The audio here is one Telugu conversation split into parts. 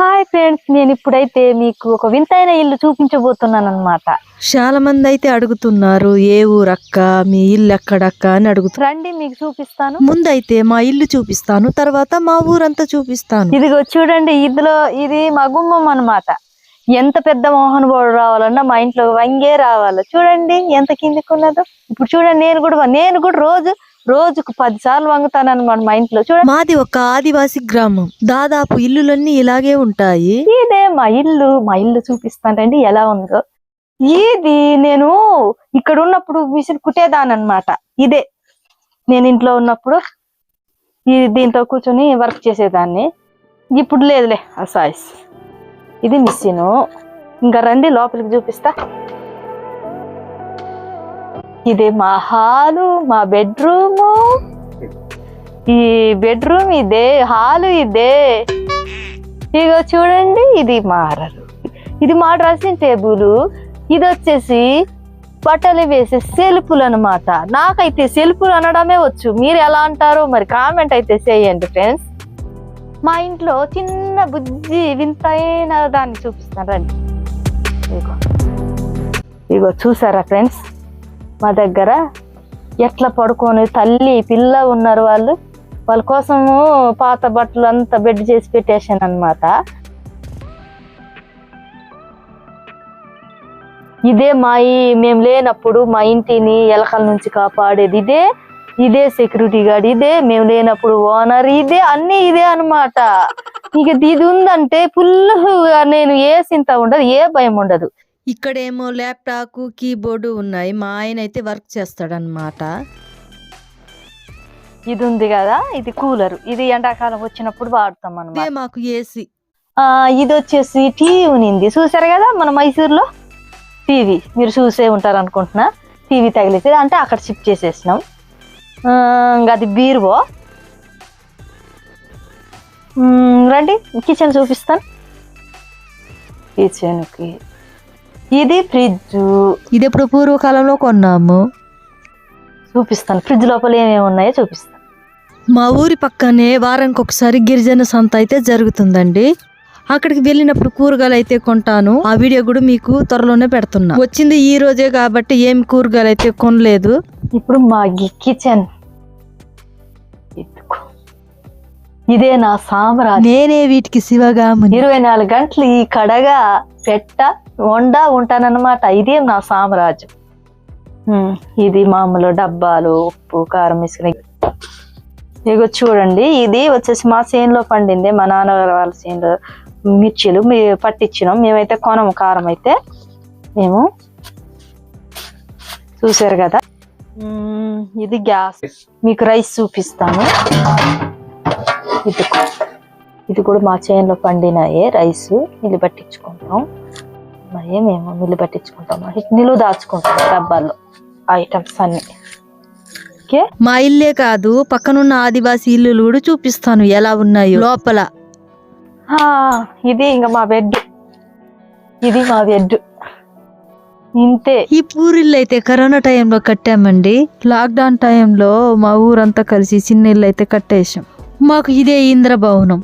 హాయ్ ఫ్రెండ్స్, నేను ఇప్పుడైతే మీకు ఒక వింతైన ఇల్లు చూపించబోతున్నాను అన్నమాట. చాలా మంది అయితే అడుగుతున్నారు, ఏ ఊరక్క, మీ ఇల్లు ఎక్కడక్క అని అడుగుతున్నారు. రండి మీకు చూపిస్తాను. ముందైతే మా ఇల్లు చూపిస్తాను, తర్వాత మా ఊరంతా చూపిస్తాను. ఇదిగో చూడండి, ఇది మా గుమ్మం అన్నమాట. ఎంత పెద్ద మోహన్ బోర్డు రావాలన్నా మా ఇంట్లో వంగే రావాలి. చూడండి ఎంత కిందికి ఉన్నదో. ఇప్పుడు చూడండి, నేను కూడా రోజుకు 10 సార్లు వంగుతాను అనమాట మా ఇంట్లో. చూడండి, మాది ఒక ఆదివాసి గ్రామం. దాదాపు ఇల్లులన్నీ ఇలాగే ఉంటాయి. ఇదే మా ఇల్లు చూపిస్తానండి ఎలా ఉందో. ఇది నేను ఇక్కడ ఉన్నప్పుడు మిషన్ కుట్టేదాని అన్నమాట. ఇదే నేను ఇంట్లో ఉన్నప్పుడు దీంతో కూర్చొని వర్క్ చేసేదాన్ని. ఇప్పుడు లేదులే ఆ సాయిస్. ఇది మిషన్. ఇంకా రండి లోపలికి చూపిస్తా. ఇదే మా హాలు, మా బెడ్రూము. ఈ బెడ్రూమ్ ఇదే, హాలు ఇదే. ఇగో చూడండి, ఇది మా డ్రెస్సింగ్ టేబుల్. ఇది వచ్చేసి బట్టలు వేసే సెల్ఫులు అనమాట. నాకైతే సెల్ఫులు అనడమే వచ్చు. మీరు ఎలా అంటారో మరి కామెంట్ అయితే చేయండి ఫ్రెండ్స్. మా ఇంట్లో చిన్న బుజ్జి వింతైన దాన్ని చూపిస్తాను రండి. ఇగో చూసారా ఫ్రెండ్స్, మా దగ్గర ఎట్లా పడుకొని తల్లి పిల్ల ఉన్నారు. వాళ్ళ కోసము పాత బట్టలు అంతా బెడ్ చేసి పెట్టేసాను అనమాట. ఇదే మేము లేనప్పుడు మా ఇంటిని ఎలకల నుంచి కాపాడేది ఇదే సెక్యూరిటీ గార్డ్, ఇదే మేము లేనప్పుడు ఓనర్, అన్ని ఇదే అనమాట. ఇక ఇది ఉందంటే ఫుల్గా నేను ఏ చింత ఉండదు, ఏ భయం ఉండదు. ఇక్కడేమో ల్యాప్టాప్, కీబోర్డు ఉన్నాయి. మా ఆయన అయితే వర్క్ చేస్తాడనమాట. ఇది ఉంది కదా, ఇది కూలర్. ఇది ఎండాకాలం వచ్చినప్పుడు వాడతాం అన్నమాట. మాకు ఏసీ. ఇది వచ్చేసి టీవీ ఉనింది, చూసారు కదా మన మైసూర్లో టీవీ. మీరు చూసే ఉంటారు అనుకుంటున్నా. టీవీ తగిలితే అంటే అక్కడ షిఫ్ట్ చేసేసినాం. ఇంకా అది బీరువో. రండి కిచెన్ చూపిస్తాను. కిచెన్కి ఇది ఫ్రిడ్జ్. ఇది ఎప్పుడు పూర్వకాలంలో కొన్నాము. చూపిస్తాను, ఫ్రిడ్జ్ లోపల ఏమేమి ఉన్నాయో చూపిస్తాను. మా ఊరి పక్కనే వారానికి ఒకసారి గిరిజన సంత అయితే జరుగుతుందండి. అక్కడికి వెళ్ళినప్పుడు కూరగాయలు అయితే కొంటాను. ఆ వీడియో కూడా మీకు త్వరలోనే పెడుతున్నా. వచ్చింది ఈ రోజే కాబట్టి ఏం కూరగాయలు అయితే కొనలేదు. ఇప్పుడు మా కిచెన్ ఇదే నా సామ్రాజ్యం. నేనే వీటికి శివగాముని. 24 గంటలు ఈ కడగా వండా ఉంటానన్నమాట. ఇదే నా సామ్రాజ్యం. ఇది మామూలు డబ్బాలు, ఉప్పు, కారం వేసుకునే. ఇగో చూడండి, ఇది వచ్చేసి మా చేనులో పండింది. మా నాన్నగారు వాళ్ళ చేనులో మిర్చీలు పట్టించినాం. మేమైతే కొనము కారం అయితే. మేము చూసారు కదా. ఇది గ్యాస్. మీకు రైస్ చూపిస్తాను. ఇది కూడా మా చేనులో పండినాయే రైస్. మిల్లి పట్టించుకుంటాం. మేము మిల్లి పట్టించుకుంటాం. నిలువ దాచుకుంటాం డబ్బాల్లో ఐటమ్స్ అన్ని. మా ఇల్లే కాదు, పక్కనున్న ఆదివాసీ ఇల్లులు కూడా చూపిస్తాను ఎలా ఉన్నాయో లోపల. ఇది ఇంకా మా బెడ్. ఇది మా బెడ్. ఇంతే. ఈ పూరిల్లు అయితే కరోనా టైంలో కట్టామండి. లాక్డౌన్ టైంలో మా ఊరంతా కలిసి చిన్న ఇల్లు అయితే కట్టేసాం. మాకు ఇదే ఇంద్రభవనం.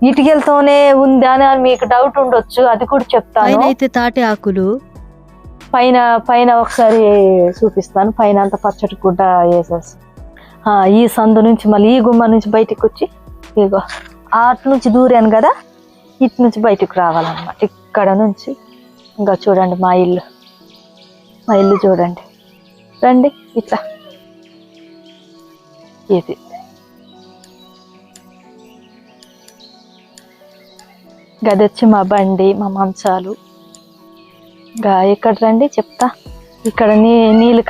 ఇటుకలతోనే ఉంది అని మీకు డౌట్ ఉండొచ్చు, అది కూడా చెప్తాను. అయితే తాటి ఆకులు. పైన ఒకసారి చూపిస్తాను. పైన అంతా పచ్చటి గుడ్డ వేసేసి ఈ సందు నుంచి మళ్ళీ ఈ గుమ్మ నుంచి బయటికి వచ్చి ఇగో అటు నుంచి దూరాను కదా, ఇటు నుంచి బయటకు రావాలన్నమాట. ఇక్కడ నుంచి ఇంకా చూడండి మా ఇల్లు చూడండి. రండి ఇట్లా. ఇది గది వచ్చి మా బండి, మా మంచాలు. ఇక్కడ రండి చెప్తా. ఇక్కడ నీళ్ళు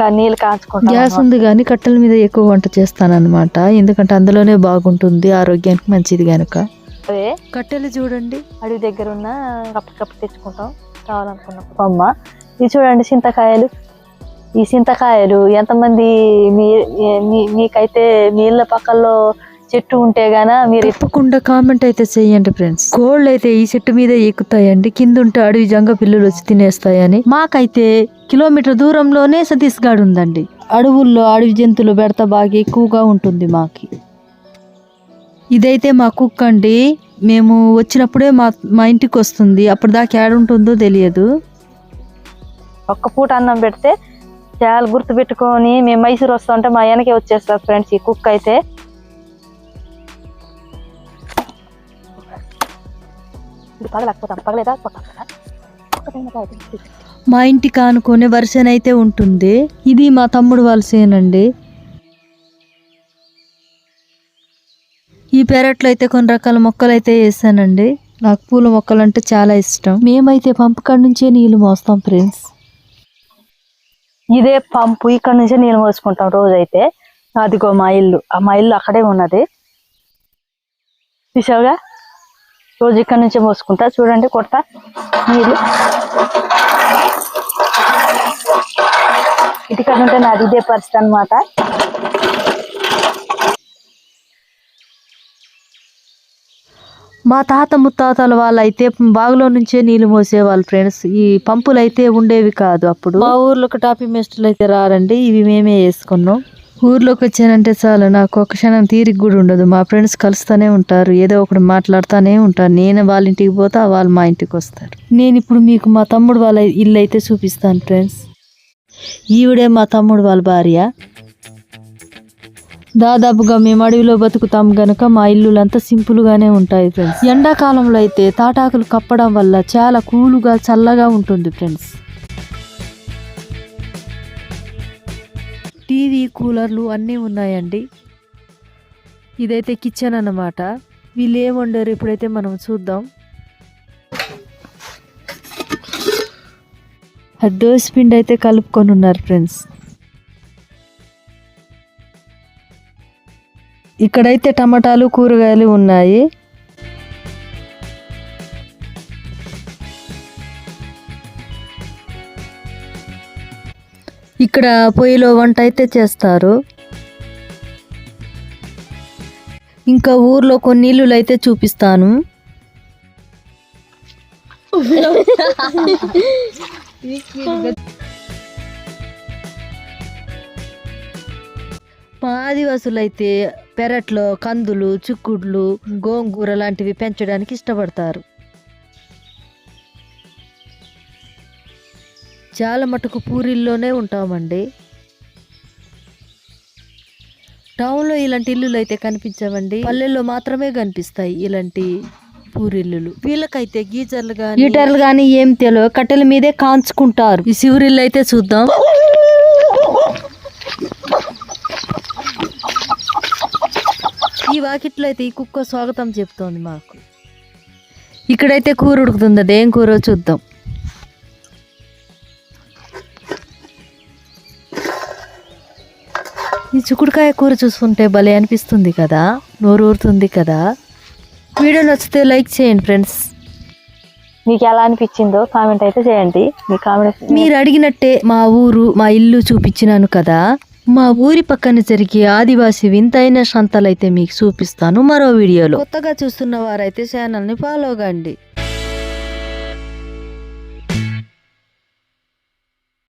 కాచుకుంటా. గ్యాస్ ఉంది కానీ కట్టెల మీద ఎక్కువ వంట చేస్తాను అనమాట. ఎందుకంటే అందులోనే బాగుంటుంది, ఆరోగ్యానికి మంచిది కనుక. అదే కట్టెలు చూడండి, అడవి దగ్గర ఉన్న కప్పటి తెచ్చుకుంటాం కావాలనుకున్నప్పుడు. అమ్మ ఇది చూడండి, చింతకాయలు. ఈ చింతకాయలు ఎంతమంది మీకైతే మీ ఇళ్ళ పక్కల్లో చెట్టు ఉంటే గానా మీరు తప్పకుండా కామెంట్ అయితే చేయండి ఫ్రెండ్స్. కోళ్ళు అయితే ఈ చెట్టు మీద ఎక్కుతాయండి, కింద ఉంటే అడవి జంగ పిల్లులు వచ్చి తినేస్తాయని. మాకైతే కిలోమీటర్ దూరంలోనే సతీష్గఢ్ ఉందండి. అడవుల్లో అడవి జంతువులు బెడత బాగా ఎక్కువగా ఉంటుంది మాకి. ఇదైతే మా కుక్క అండి. మేము వచ్చినప్పుడే మా ఇంటికి వస్తుంది. అప్పుడు దాకా ఏడుంటుందో తెలియదు. ఒక్క పూట అన్నం పెడితే చాలా గుర్తు పెట్టుకొని మేము మైసూరు వస్తూ ఉంటే మా వెనకే వచ్చేస్తారు ఫ్రెండ్స్ ఈ కుక్క అయితే. మా ఇంటికి ఆనుకునే వరుసనైతే ఉంటుంది. ఇది మా తమ్ముడు వలసేనండి. ఈ పెరట్లో అయితే కొన్ని రకాల మొక్కలు అయితే వేసానండి. నాకు పూల మొక్కలు అంటే చాలా ఇష్టం. మేమైతే పంపు కాడ నుంచే నీళ్లు మోస్తాం ఫ్రెండ్స్. ఇదే పంపు, ఇక్కడ నుంచే నీళ్ళు మోసుకుంటాం రోజైతే. అదిగో మా ఇల్లు, మా ఇల్లు అక్కడే ఉన్నది చూసావుగా. రోజు ఇక్కడ నుంచే మోసుకుంటా. చూడండి కొడతా నీళ్ళు. ఇటుకడ ఉంటే నాది ఇదే పరిస్థితి అనమాట. మా తాత ముత్తాతల వాళ్ళు అయితే బావిలో నుంచే నీళ్లు మోసేవాళ్ళు ఫ్రెండ్స్. ఈ పంపులు అయితే ఉండేవి కాదు అప్పుడు. మా ఊర్లోకి టాపీ మేస్టర్లు అయితే రారండి, ఇవి మేమే వేసుకున్నాం. ఊర్లోకి వచ్చానంటే చాలు నాకు ఒక క్షణం తీరిక కూడా ఉండదు. మా ఫ్రెండ్స్ కలుస్తూనే ఉంటారు, ఏదో ఒకటి మాట్లాడుతూనే ఉంటారు. నేను వాళ్ళ ఇంటికి పోతా, వాళ్ళు మా ఇంటికి వస్తారు. నేను ఇప్పుడు మీకు మా తమ్ముడు వాళ్ళ ఇల్లు అయితే చూపిస్తాను ఫ్రెండ్స్. ఈవిడే మా తమ్ముడు వాళ్ళ భార్య. దాదాపుగా మేము అడవిలో బతుకుతాం గనక మా ఇల్లులంతా సింపుల్ గానే ఉంటాయి ఫ్రెండ్స్. ఎండాకాలంలో అయితే తాటాకులు కప్పడం వల్ల చాలా కూలుగా చల్లగా ఉంటుంది ఫ్రెండ్స్. టీవీ, కూలర్లు అన్నీ ఉన్నాయండి. ఇదైతే కిచెన్ అన్నమాట. వీళ్ళు ఏం వండారు ఇప్పుడైతే మనం చూద్దాం. దోశ పిండి అయితే కలుపుకొని ఉన్నారు ఫ్రెండ్స్. ఇక్కడైతే టమాటాలు, కూరగాయలు ఉన్నాయి. ఇక్కడ పొయ్యిలో వంట అయితే చేస్తారు. ఇంకా ఊర్లో కొన్ని ఇల్లులు అయితే చూపిస్తాను. మా ఆదివాసులు అయితే పెరట్లో కందులు, చిక్కుడులు, గోంగూర లాంటివి పెంచడానికి ఇష్టపడతారు. చాలా మటుకు పూరిల్లోనే ఉంటామండి. టౌన్లో ఇలాంటి ఇల్లులు అయితే కనిపించవండి, పల్లెల్లో మాత్రమే కనిపిస్తాయి ఇలాంటి పూరిల్లులు. వీళ్ళకైతే గీటర్లు కానీ ఏం తెలియదు, కట్టెల మీదే కాంచుకుంటారు. ఈ శివురిల్లు అయితే చూద్దాం. ఈ వాకిట్లో అయితే ఈ కుక్క స్వాగతం చెప్తోంది మాకు. ఇక్కడైతే కూర ఉడుకుతుంది, అదేం కూర చూద్దాం. ఈ చిక్కుడుకాయ కూర చూసుకుంటే భలే అనిపిస్తుంది కదా, నోరు ఊరుతుంది కదా. వీడియో నచ్చితే లైక్ చేయండి ఫ్రెండ్స్. మీకు ఎలా అనిపించిందో కామెంట్ అయితే చేయండి. మీ కామెంట్ మీరు అడిగినట్టే మా ఊరు, మా ఇల్లు చూపించినాను కదా. మా ఊరి పక్కన జరిగే ఆదివాసి వింతైన సంతలైతే మీకు చూపిస్తాను మరో వీడియోలో. కొత్తగా చూస్తున్న వారైతే ఛానల్ని ఫాలో కండి.